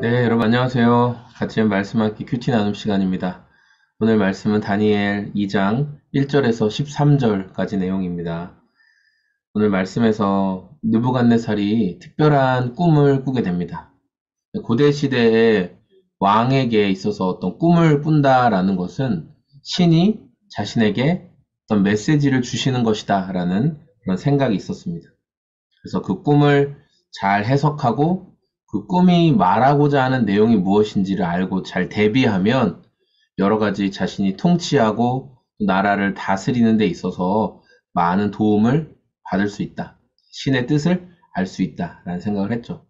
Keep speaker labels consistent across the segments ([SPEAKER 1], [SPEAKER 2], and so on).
[SPEAKER 1] 네, 여러분 안녕하세요. 같이 말씀하기 큐티 나눔 시간입니다. 오늘 말씀은 다니엘 2장 1절에서 13절까지 내용입니다. 오늘 말씀에서 느부갓네살이 특별한 꿈을 꾸게 됩니다. 고대 시대에 왕에게 있어서 어떤 꿈을 꾼다라는 것은 신이 자신에게 어떤 메시지를 주시는 것이다 라는 그런 생각이 있었습니다. 그래서 그 꿈을 잘 해석하고 그 꿈이 말하고자 하는 내용이 무엇인지를 알고 잘 대비하면 여러 가지 자신이 통치하고 나라를 다스리는 데 있어서 많은 도움을 받을 수 있다. 신의 뜻을 알 수 있다라는 생각을 했죠.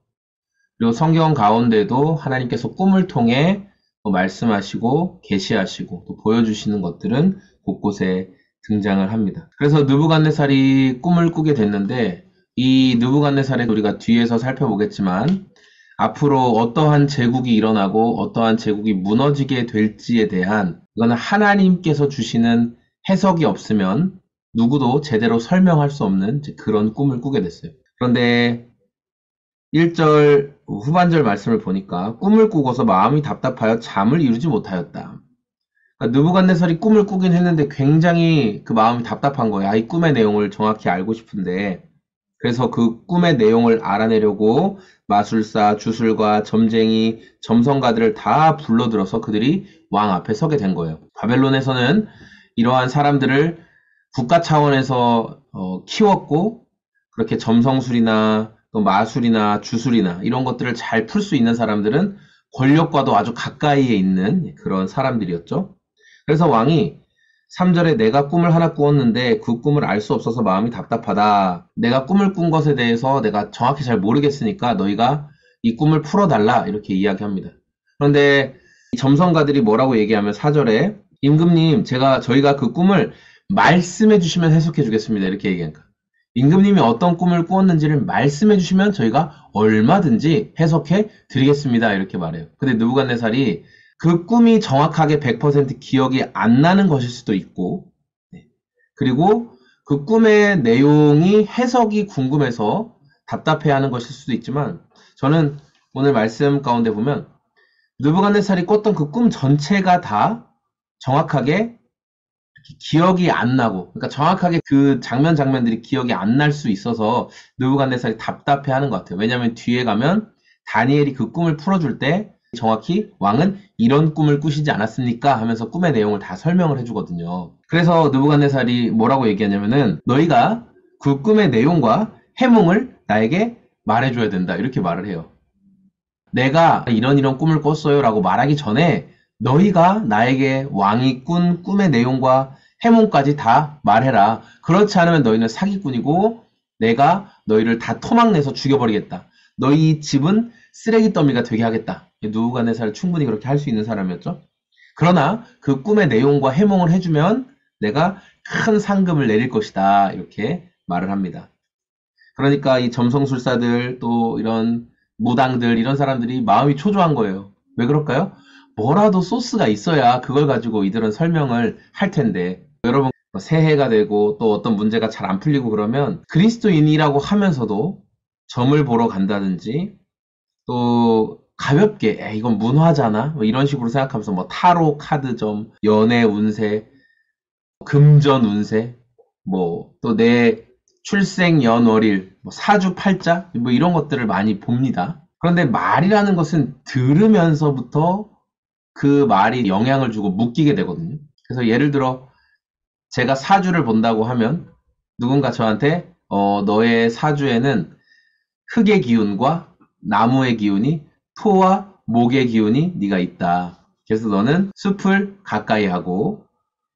[SPEAKER 1] 그리고 성경 가운데도 하나님께서 꿈을 통해 말씀하시고 계시하시고 또 보여주시는 것들은 곳곳에 등장을 합니다. 그래서 느부갓네살이 꿈을 꾸게 됐는데 이 느부갓네살의 우리가 뒤에서 살펴보겠지만 앞으로 어떠한 제국이 일어나고 어떠한 제국이 무너지게 될지에 대한 이거는 하나님께서 주시는 해석이 없으면 누구도 제대로 설명할 수 없는 그런 꿈을 꾸게 됐어요. 그런데 1절 후반절 말씀을 보니까 꿈을 꾸고서 마음이 답답하여 잠을 이루지 못하였다. 그러니까 느부갓네살이 꿈을 꾸긴 했는데 굉장히 그 마음이 답답한 거예요. 이 꿈의 내용을 정확히 알고 싶은데 그래서 그 꿈의 내용을 알아내려고 마술사, 주술가, 점쟁이, 점성가들을 다 불러들어서 그들이 왕 앞에 서게 된 거예요. 바벨론에서는 이러한 사람들을 국가 차원에서 키웠고 그렇게 점성술이나 또 마술이나 주술이나 이런 것들을 잘 풀 수 있는 사람들은 권력과도 아주 가까이에 있는 그런 사람들이었죠. 그래서 왕이 3절에 내가 꿈을 하나 꾸었는데 그 꿈을 알 수 없어서 마음이 답답하다. 내가 꿈을 꾼 것에 대해서 내가 정확히 잘 모르겠으니까 너희가 이 꿈을 풀어달라. 이렇게 이야기합니다. 그런데 점성가들이 뭐라고 얘기하면 4절에 임금님 저희가 그 꿈을 말씀해 주시면 해석해 주겠습니다. 이렇게 얘기하니까 임금님이 어떤 꿈을 꾸었는지를 말씀해 주시면 저희가 얼마든지 해석해 드리겠습니다. 이렇게 말해요. 근데 느부갓네살이 그 꿈이 정확하게 100% 기억이 안 나는 것일 수도 있고, 그리고 그 꿈의 내용이 해석이 궁금해서 답답해하는 것일 수도 있지만, 저는 오늘 말씀 가운데 보면 느부갓네살이 꿨던 그 꿈 전체가 다 정확하게 기억이 안 나고, 그러니까 정확하게 그 장면들이 기억이 안 날 수 있어서 느부갓네살이 답답해하는 것 같아요. 왜냐하면 뒤에 가면 다니엘이 그 꿈을 풀어줄 때 정확히 왕은 이런 꿈을 꾸시지 않았습니까? 하면서 꿈의 내용을 다 설명을 해주거든요. 그래서 느부갓네살이 뭐라고 얘기하냐면은 너희가 그 꿈의 내용과 해몽을 나에게 말해줘야 된다. 이렇게 말을 해요. 내가 이런 꿈을 꿨어요 라고 말하기 전에 너희가 나에게 왕이 꾼 꿈의 내용과 해몽까지 다 말해라. 그렇지 않으면 너희는 사기꾼이고 내가 너희를 다 토막내서 죽여버리겠다. 너희 집은 쓰레기 더미가 되게 하겠다. 느부갓네살을 충분히 그렇게 할 수 있는 사람이었죠. 그러나 그 꿈의 내용과 해몽을 해주면 내가 큰 상금을 내릴 것이다. 이렇게 말을 합니다. 그러니까 이 점성술사들 또 이런 무당들 이런 사람들이 마음이 초조한 거예요. 왜 그럴까요? 뭐라도 소스가 있어야 그걸 가지고 이들은 설명을 할 텐데 여러분 새해가 되고 또 어떤 문제가 잘 안 풀리고 그러면 그리스도인이라고 하면서도 점을 보러 간다든지 또 가볍게 이건 문화잖아 뭐 이런 식으로 생각하면서 뭐 타로 카드점, 연애 운세, 금전 운세, 뭐 또 내 출생 연월일, 뭐 사주팔자 뭐 이런 것들을 많이 봅니다. 그런데 말이라는 것은 들으면서부터 그 말이 영향을 주고 묶이게 되거든요. 그래서 예를 들어 제가 사주를 본다고 하면 누군가 저한테 너의 사주에는 흙의 기운과 나무의 기운이 토와 목의 기운이 네가 있다. 그래서 너는 숲을 가까이 하고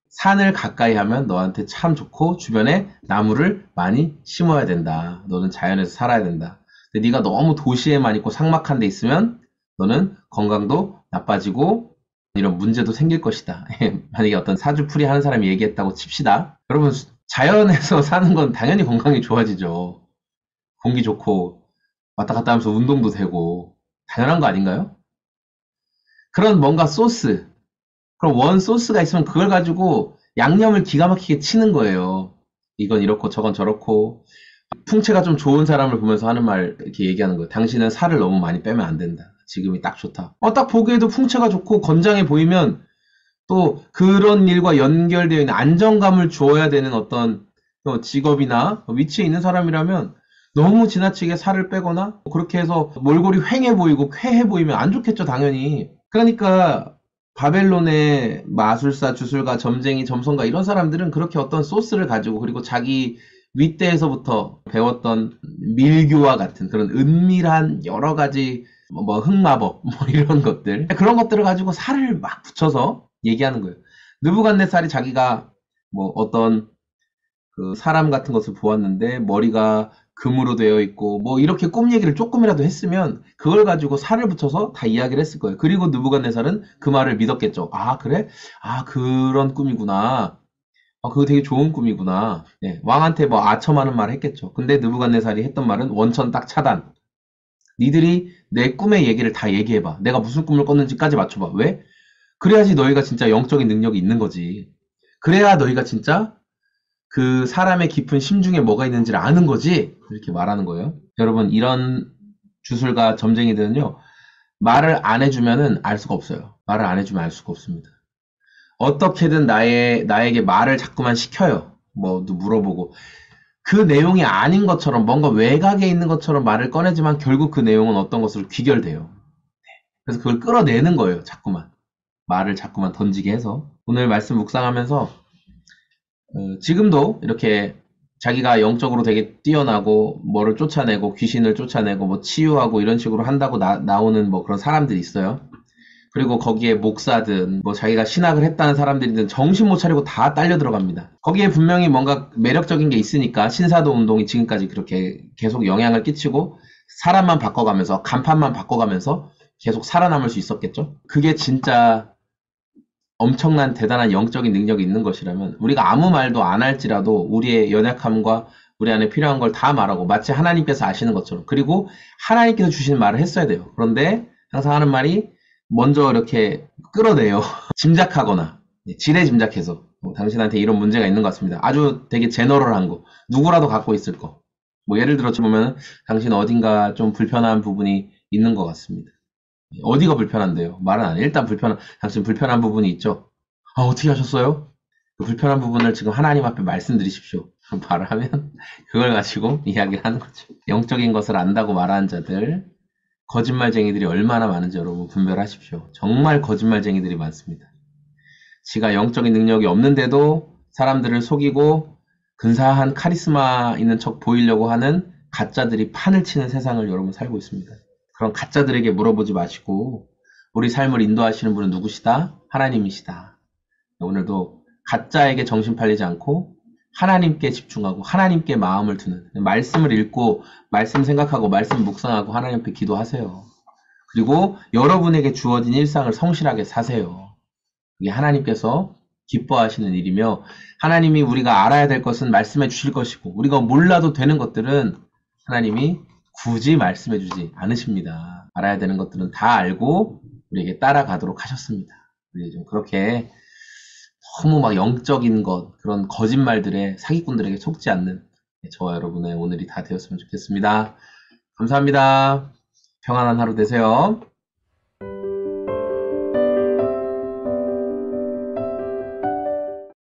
[SPEAKER 1] 산을 가까이 하면 너한테 참 좋고 주변에 나무를 많이 심어야 된다. 너는 자연에서 살아야 된다. 근데 네가 너무 도시에만 있고 삭막한 데 있으면 너는 건강도 나빠지고 이런 문제도 생길 것이다. 만약에 어떤 사주풀이 하는 사람이 얘기했다고 칩시다. 여러분 자연에서 사는 건 당연히 건강이 좋아지죠. 공기 좋고 왔다 갔다 하면서 운동도 되고 당연한 거 아닌가요? 그런 뭔가 소스, 그럼 원 소스가 있으면 그걸 가지고 양념을 기가 막히게 치는 거예요. 이건 이렇고 저건 저렇고 풍채가 좀 좋은 사람을 보면서 하는 말 이렇게 얘기하는 거예요. 당신은 살을 너무 많이 빼면 안 된다. 지금이 딱 좋다. 딱 보기에도 풍채가 좋고 건장해 보이면 또 그런 일과 연결되어 있는 안정감을 주어야 되는 어떤 직업이나 위치에 있는 사람이라면 너무 지나치게 살을 빼거나 그렇게 해서 몰골이 휑해 보이고 쾌해 보이면 안 좋겠죠, 당연히. 그러니까 바벨론의 마술사, 주술가, 점쟁이, 점성가 이런 사람들은 그렇게 어떤 소스를 가지고 그리고 자기 윗대에서부터 배웠던 밀교와 같은 그런 은밀한 여러 가지 흑마법 이런 것들 그런 것들을 가지고 살을 막 붙여서 얘기하는 거예요. 느부갓네살이 자기가 어떤 그 사람 같은 것을 보았는데 머리가 금으로 되어 있고 이렇게 꿈 얘기를 조금이라도 했으면 그걸 가지고 살을 붙여서 다 이야기를 했을 거예요. 그리고 느부갓네살은 그 말을 믿었겠죠. 아, 그래? 아, 그런 꿈이구나. 아, 그거 되게 좋은 꿈이구나. 예, 왕한테 아첨하는 말 했겠죠. 근데 느부갓네살이 했던 말은 원천 딱 차단. 니들이 내 꿈의 얘기를 다 얘기해봐. 내가 무슨 꿈을 꿨는지까지 맞춰봐. 왜? 그래야지 너희가 진짜 영적인 능력이 있는 거지. 그래야 너희가 진짜 그 사람의 깊은 심중에 뭐가 있는지를 아는 거지. 이렇게 말하는 거예요. 여러분, 이런 주술가 점쟁이들은요, 말을 안 해주면은 알 수가 없어요. 말을 안 해주면 알 수가 없습니다. 어떻게든 나에게 말을 자꾸만 시켜요. 물어보고. 그 내용이 아닌 것처럼, 뭔가 외곽에 있는 것처럼 말을 꺼내지만 결국 그 내용은 어떤 것으로 귀결돼요. 그래서 그걸 끌어내는 거예요. 자꾸만. 말을 자꾸만 던지게 해서. 오늘 말씀 묵상하면서 지금도 이렇게 자기가 영적으로 되게 뛰어나고 뭐를 쫓아내고 귀신을 쫓아내고 치유하고 이런 식으로 한다고 나오는 그런 사람들이 있어요. 그리고 거기에 목사든 자기가 신학을 했다는 사람들이든 정신 못 차리고 다 딸려 들어갑니다. 거기에 분명히 뭔가 매력적인 게 있으니까 신사도 운동이 지금까지 그렇게 계속 영향을 끼치고 사람만 바꿔가면서 간판만 바꿔가면서 계속 살아남을 수 있었겠죠. 그게 진짜 엄청난 대단한 영적인 능력이 있는 것이라면 우리가 아무 말도 안 할지라도 우리의 연약함과 우리 안에 필요한 걸 다 말하고 마치 하나님께서 아시는 것처럼 그리고 하나님께서 주시는 말을 했어야 돼요. 그런데 항상 하는 말이 먼저 이렇게 끌어내요. 짐작하거나 지레 짐작해서 당신한테 이런 문제가 있는 것 같습니다. 아주 되게 제너럴한 거 누구라도 갖고 있을 거 예를 들어 보면 당신 어딘가 좀 불편한 부분이 있는 것 같습니다. 어디가 불편한데요? 말은 안 해. 일단 당신 불편한 부분이 있죠? 아, 어떻게 하셨어요? 그 불편한 부분을 지금 하나님 앞에 말씀드리십시오. 말을 하면 그걸 가지고 이야기를 하는 거죠. 영적인 것을 안다고 말하는 자들, 거짓말쟁이들이 얼마나 많은지 여러분 분별하십시오. 정말 거짓말쟁이들이 많습니다. 지가 영적인 능력이 없는데도 사람들을 속이고 근사한 카리스마 있는 척 보이려고 하는 가짜들이 판을 치는 세상을 여러분 살고 있습니다. 그런 가짜들에게 물어보지 마시고 우리 삶을 인도하시는 분은 누구시다? 하나님이시다. 오늘도 가짜에게 정신 팔리지 않고 하나님께 집중하고 하나님께 마음을 두는 말씀을 읽고 말씀 생각하고 말씀 묵상하고 하나님 앞에 기도하세요. 그리고 여러분에게 주어진 일상을 성실하게 사세요. 그게 하나님께서 기뻐하시는 일이며 하나님이 우리가 알아야 될 것은 말씀해 주실 것이고 우리가 몰라도 되는 것들은 하나님이 굳이 말씀해 주지 않으십니다. 알아야 되는 것들은 다 알고 우리에게 따라가도록 하셨습니다. 우리 좀 그렇게 너무 영적인 것, 그런 거짓말들에 사기꾼들에게 속지 않는 저와 여러분의 오늘이 다 되었으면 좋겠습니다. 감사합니다. 평안한 하루 되세요.